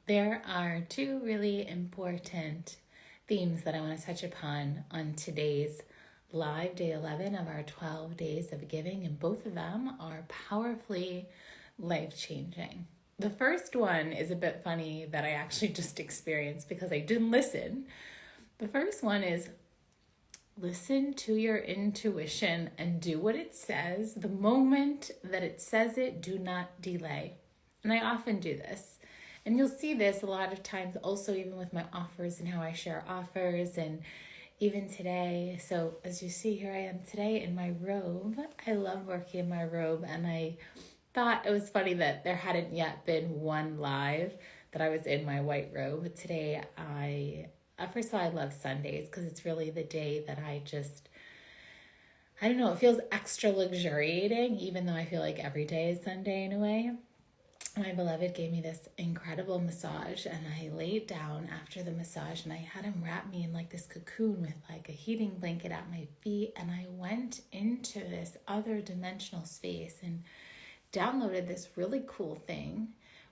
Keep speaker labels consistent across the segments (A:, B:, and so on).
A: There are two really important themes that I want to touch upon on today's live day 11 of our 12 days of giving, and both of them are powerfully life-changing. The first one is a bit funny that I actually just experienced because I didn't listen. The first one is listen to your intuition and do what it says. The moment that it says it, do not delay. And I often do this. And you'll see this a lot of times also even with my offers and how I share offers and even today. So as you see, here I am today in my robe. I love working in my robe, and I thought it was funny that there hadn't yet been one live that I was in my white robe. But today first of all, I love Sundays because it's really the day that I don't know, it feels extra luxuriating, even though I feel like every day is Sunday in a way. My beloved gave me this incredible massage, and I laid down after the massage and I had him wrap me in like this cocoon with like a heating blanket at my feet, and I went into this other dimensional space and downloaded this really cool thing,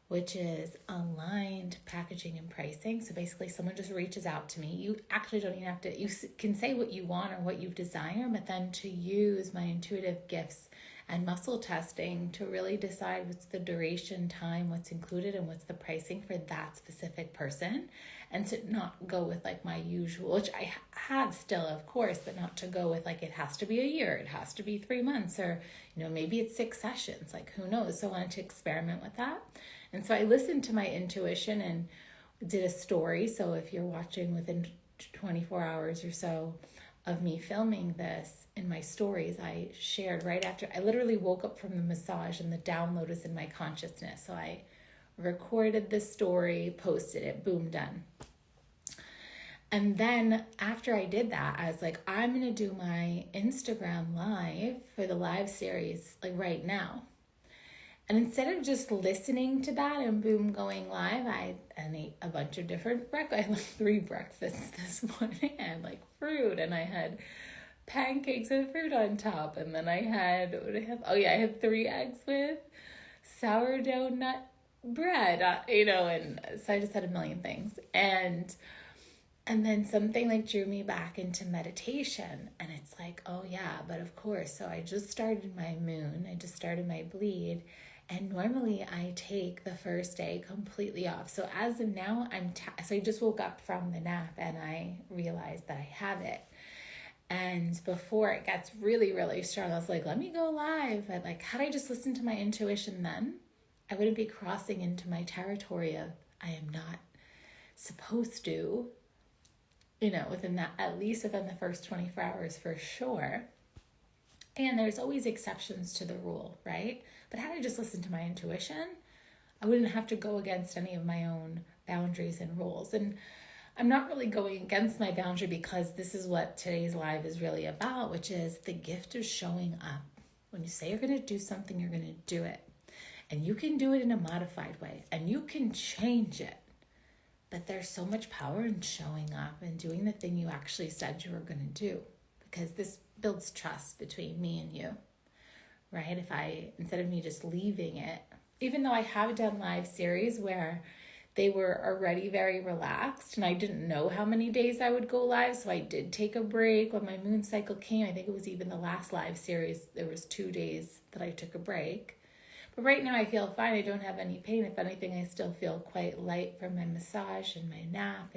A: which is aligned packaging and pricing. So basically someone just reaches out to me. You actually don't even have to, you can say what you want or what you desire, but then to use my intuitive gifts and muscle testing to really decide what's the duration, time, what's included, and what's the pricing for that specific person. And to not go with like my usual, which I have still, of course, but not to go with like it has to be a year, it has to be 3 months, or maybe it's 6 sessions, like who knows. So I wanted to experiment with that. And so I listened to my intuition and did a story. So if you're watching within 24 hours or so of me filming this, in my stories, I shared right after. I literally woke up from the massage and the download was in my consciousness. So I recorded the story, posted it, boom, done. And then after I did that, I was like, I'm going to do my Instagram live for the live series like right now. And instead of just listening to that and boom, going live, I ate a bunch of different breakfasts. I had like 3 breakfasts this morning. I had like fruit, and I had pancakes with fruit on top. And then I had, what did I have? Oh yeah, I had 3 eggs with sourdough nut bread, and so I just had a million things. And then something like drew me back into meditation, and it's like, oh yeah, but of course. So I just started my moon. I just started my bleed. And normally I take the first day completely off. So as of now, so I just woke up from the nap and I realized that I have it. And before it gets really, really strong, I was like, let me go live. But like, had I just listened to my intuition then, I wouldn't be crossing into my territory of I am not supposed to, within that, at least within the first 24 hours for sure. And there's always exceptions to the rule, right? But had I just listened to my intuition, I wouldn't have to go against any of my own boundaries and rules. And I'm not really going against my boundary because this is what today's live is really about, which is the gift of showing up. When you say you're going to do something, you're going to do it. And you can do it in a modified way, and you can change it. But there's so much power in showing up and doing the thing you actually said you were going to do, because this builds trust between me and you, right? Instead of me just leaving it, even though I have done live series where they were already very relaxed and I didn't know how many days I would go live. So I did take a break when my moon cycle came. I think it was even the last live series. There was 2 days that I took a break. But right now I feel fine. I don't have any pain. If anything, I still feel quite light from my massage and my nap.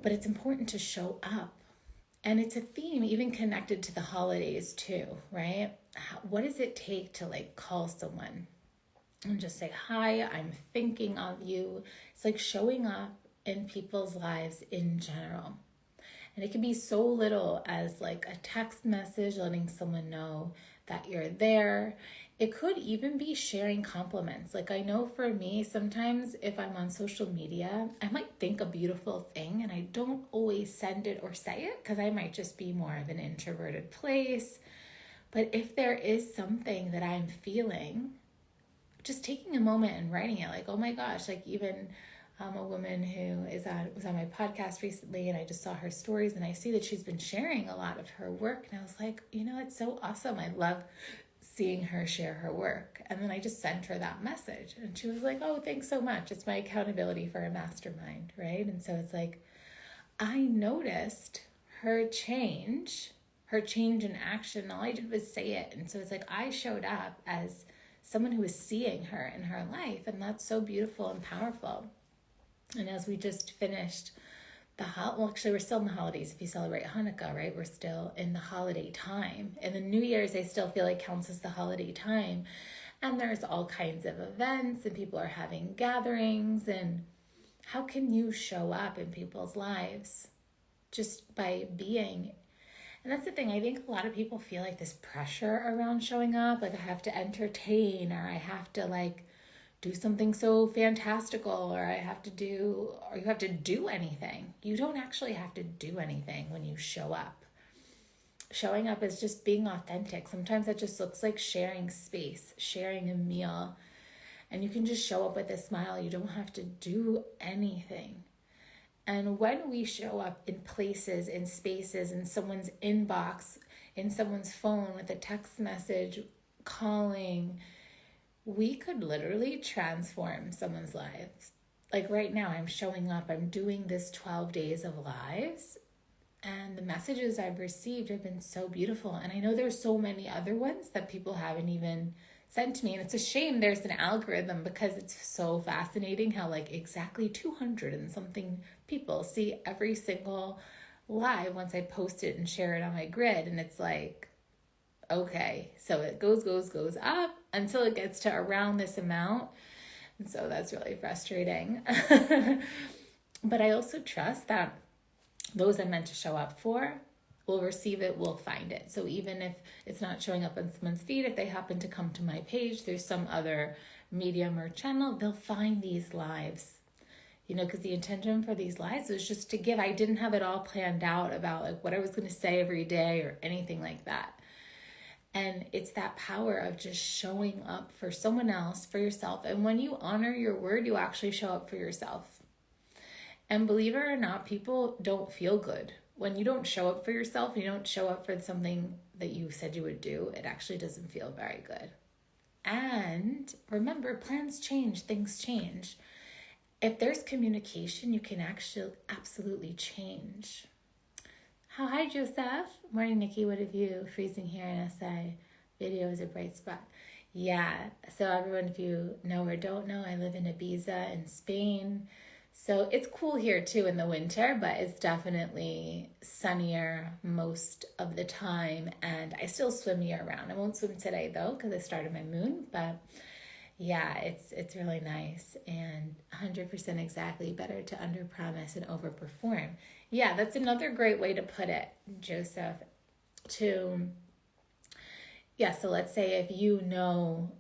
A: But it's important to show up. And it's a theme even connected to the holidays too, right? What does it take to like call someone and just say, hi, I'm thinking of you? It's like showing up in people's lives in general. And it can be so little as like a text message letting someone know that you're there. It could even be sharing compliments. Like I know for me, sometimes if I'm on social media, I might think a beautiful thing and I don't always send it or say it because I might just be more of an introverted place. But if there is something that I'm feeling, just taking a moment and writing it, like, oh my gosh, like even a woman who was on my podcast recently, and I just saw her stories and I see that she's been sharing a lot of her work. And I was like, it's so awesome. I love seeing her share her work. And then I just sent her that message. And she was like, oh, thanks so much. It's my accountability for a mastermind, right? And so it's like, I noticed her change in action. All I did was say it. And so it's like, I showed up as someone who was seeing her in her life. And that's so beautiful and powerful. And as we just finished actually, we're still in the holidays. If you celebrate Hanukkah, right? We're still in the holiday time. And the New Year's, I still feel like counts as the holiday time. And there's all kinds of events and people are having gatherings. And how can you show up in people's lives just by being? And that's the thing. I think a lot of people feel like this pressure around showing up. Like I have to entertain, or I have to do something so fantastical, or you have to do anything. You don't actually have to do anything when you show up. Showing up is just being authentic. Sometimes that just looks like sharing space, sharing a meal, and you can just show up with a smile. You don't have to do anything. And when we show up in places, in spaces, in someone's inbox, in someone's phone with a text message, calling, we could literally transform someone's lives. Like right now, I'm showing up, I'm doing this 12 days of lives, and the messages I've received have been so beautiful. And I know there's so many other ones that people haven't even sent to me. And it's a shame there's an algorithm, because it's so fascinating how exactly 200 and something people see every single live once I post it and share it on my grid. And it's like, okay, so it goes up until it gets to around this amount. And so that's really frustrating. But I also trust that those I'm meant to show up for will receive it, will find it. So even if it's not showing up on someone's feed, if they happen to come to my page through some other medium or channel, they'll find these lives. Because the intention for these lives was just to give. I didn't have it all planned out about what I was going to say every day or anything like that. And it's that power of just showing up for someone else, for yourself. And when you honor your word, you actually show up for yourself. And believe it or not, people don't feel good. When you don't show up for yourself, you don't show up for something that you said you would do, it actually doesn't feel very good. And remember, plans change, things change. If there's communication, you can actually absolutely change. Hi, Joseph. Morning, Nikki. What have you? Freezing here in SA. Video is a bright spot. Yeah. So everyone, if you know or don't know, I live in Ibiza in Spain. So it's cool here too in the winter, but it's definitely sunnier most of the time. And I still swim year round. I won't swim today though, because I started my moon, but yeah, it's really nice. And 100% exactly, better to under promise and over perform. Yeah, that's another great way to put it, Joseph. So let's say if you know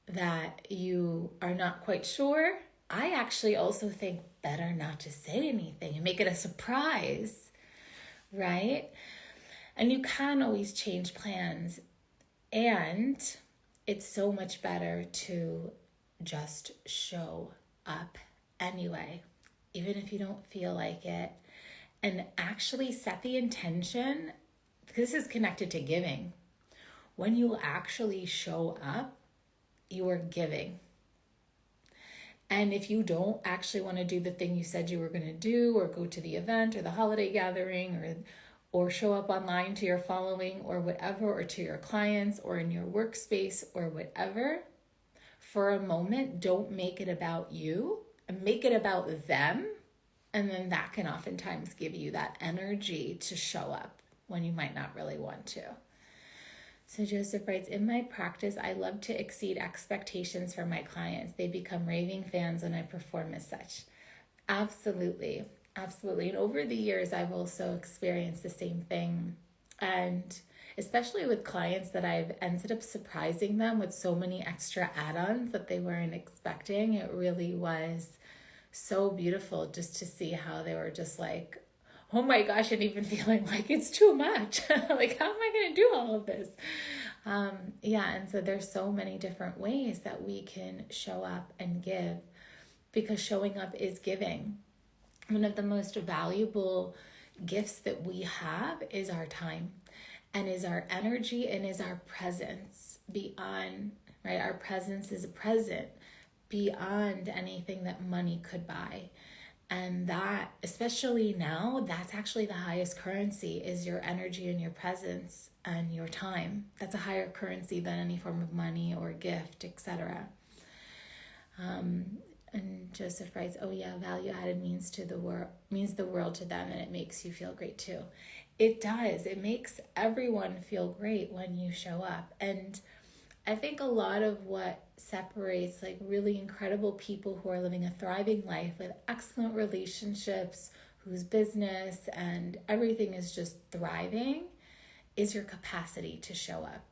A: that you are not quite sure, I actually also think better not to say anything and make it a surprise, right? And you can always change plans. And it's so much better to just show up anyway, even if you don't feel like it. And actually set the intention. This is connected to giving. When you actually show up, you are giving. And if you don't actually want to do the thing you said you were going to do, or go to the event or the holiday gathering, or show up online to your following or whatever, or to your clients or in your workspace or whatever, for a moment, don't make it about you and make it about them. And then that can oftentimes give you that energy to show up when you might not really want to. So Joseph writes, in my practice, I love to exceed expectations for my clients. They become raving fans when I perform as such. Absolutely. Absolutely. And over the years, I've also experienced the same thing. And especially with clients that I've ended up surprising them with so many extra add-ons that they weren't expecting. It really was so beautiful just to see how they were just like, oh my gosh, and even feeling like it's too much. Like, how am I going to do all of this? And so there's so many different ways that we can show up and give, because showing up is giving. One of the most valuable gifts that we have is our time, and is our energy, and is our presence. beyond, right? Our presence is a present beyond anything that money could buy. And that, especially now, that's actually the highest currency, is your energy and your presence and your time. That's a higher currency than any form of money or gift, etc. And Joseph writes, oh yeah, value added means the world to them, and it makes you feel great too. It does. It makes everyone feel great when you show up. And I think a lot of what separates like really incredible people who are living a thriving life with excellent relationships, whose business and everything is just thriving, is your capacity to show up.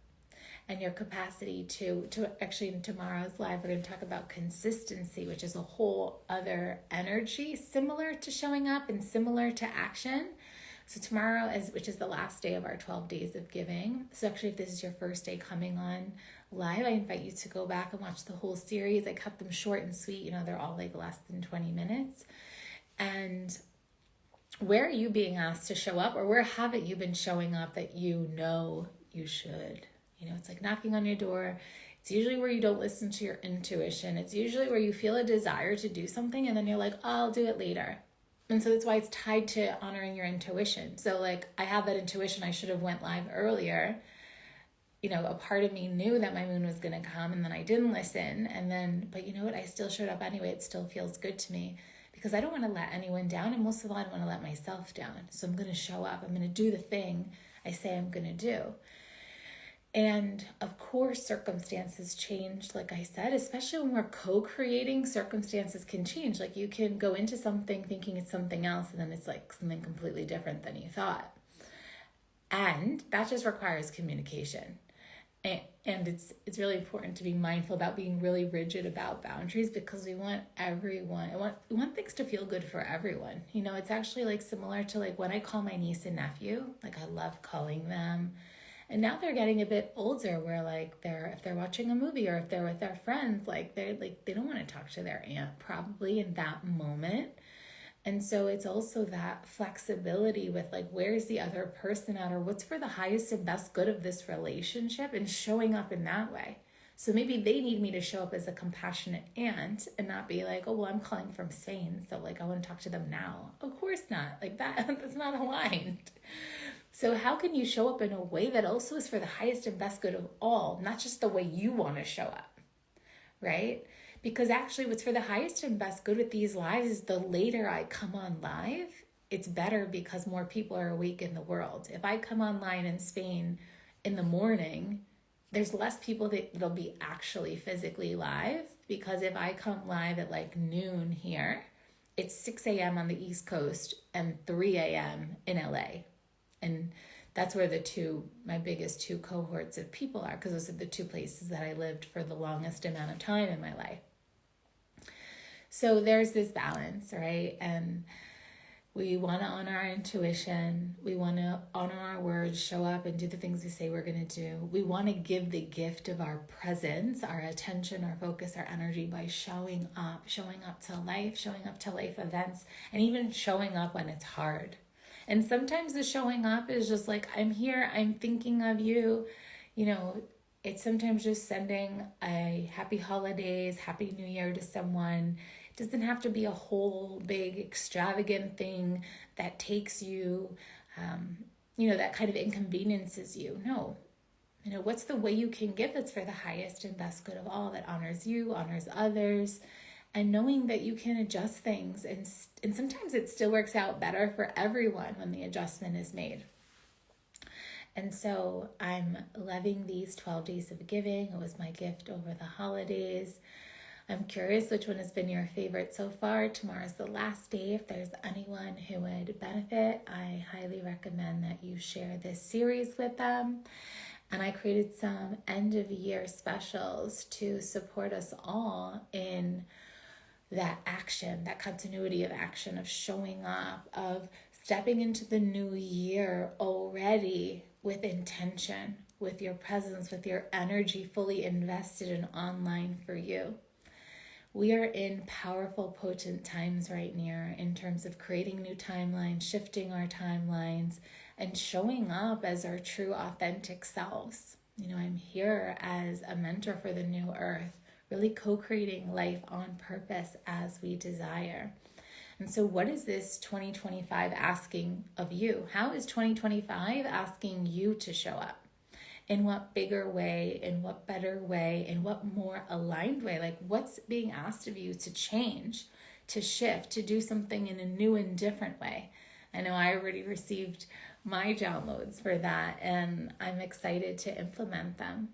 A: And your capacity to actually, in tomorrow's live, we're going to talk about consistency, which is a whole other energy similar to showing up and similar to action. So tomorrow which is the last day of our 12 days of giving. So actually, if this is your first day coming on live, I invite you to go back and watch the whole series. I cut them short and sweet. They're all like less than 20 minutes. And where are you being asked to show up, or where haven't you been showing up that you know you should? It's like knocking on your door. It's usually where you don't listen to your intuition. It's usually where you feel a desire to do something and then you're like, oh, I'll do it later. And so that's why it's tied to honoring your intuition. So like, I have that intuition. I should have went live earlier. A part of me knew that my moon was going to come, and then I didn't listen. But you know what? I still showed up anyway. It still feels good to me because I don't want to let anyone down. And most of all, I don't want to let myself down. So I'm going to show up. I'm going to do the thing I say I'm going to do. And of course, circumstances change, like I said, especially when we're co-creating, circumstances can change. Like you can go into something thinking it's something else, and then it's like something completely different than you thought. And that just requires communication. And it's really important to be mindful about being really rigid about boundaries, because we want we want things to feel good for everyone. It's actually like similar to like when I call my niece and nephew, like I love calling them. And now they're getting a bit older where like if they're watching a movie or if they're with their friends, like they don't want to talk to their aunt probably in that moment. And so it's also that flexibility with like, where's the other person at, or what's for the highest and best good of this relationship, and showing up in that way. So maybe they need me to show up as a compassionate aunt and not be like, oh, well, I'm calling from Spain, so like I want to talk to them now. Of course not. Like that's not aligned. So how can you show up in a way that also is for the highest and best good of all, not just the way you want to show up, right? Because actually what's for the highest and best good with these lives is the later I come on live, it's better because more people are awake in the world. If I come online in Spain in the morning, there's less people that'll be actually physically live, because if I come live at like noon here, it's 6 a.m. on the East Coast and 3 a.m. in LA. And that's where my biggest two cohorts of people are, because those are the two places that I lived for the longest amount of time in my life. So there's this balance, right? And we want to honor our intuition. We want to honor our words, show up and do the things we say we're going to do. We want to give the gift of our presence, our attention, our focus, our energy by showing up to life events, and even showing up when it's hard. And sometimes the showing up is just like, I'm here, I'm thinking of you. It's sometimes just sending a happy holidays, happy new year to someone. It doesn't have to be a whole big extravagant thing that takes you, that kind of inconveniences you. No. What's the way you can give that's for the highest and best good of all, that honors you, honors others, and knowing that you can adjust things. And sometimes it still works out better for everyone when the adjustment is made. And so I'm loving these 12 days of giving. It was my gift over the holidays. I'm curious which one has been your favorite so far. Tomorrow's the last day. If there's anyone who would benefit, I highly recommend that you share this series with them. And I created some end of year specials to support us all in that action, that continuity of action, of showing up, of stepping into the new year already with intention, with your presence, with your energy fully invested in online for you. We are in powerful, potent times right now in terms of creating new timelines, shifting our timelines, and showing up as our true, authentic selves. I'm here as a mentor for the new earth, really co-creating life on purpose as we desire. And so what is this 2025 asking of you? How is 2025 asking you to show up? In what bigger way, in what better way, in what more aligned way? Like, what's being asked of you to change, to shift, to do something in a new and different way? I know I already received my downloads for that, and I'm excited to implement them.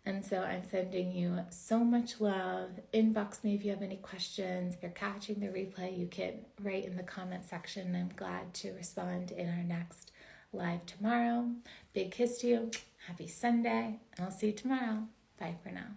A: And so I'm sending you so much love. Inbox me if you have any questions. If you're catching the replay, you can write in the comment section. I'm glad to respond in our next live tomorrow. Big kiss to you. Happy Sunday, and I'll see you tomorrow. Bye for now.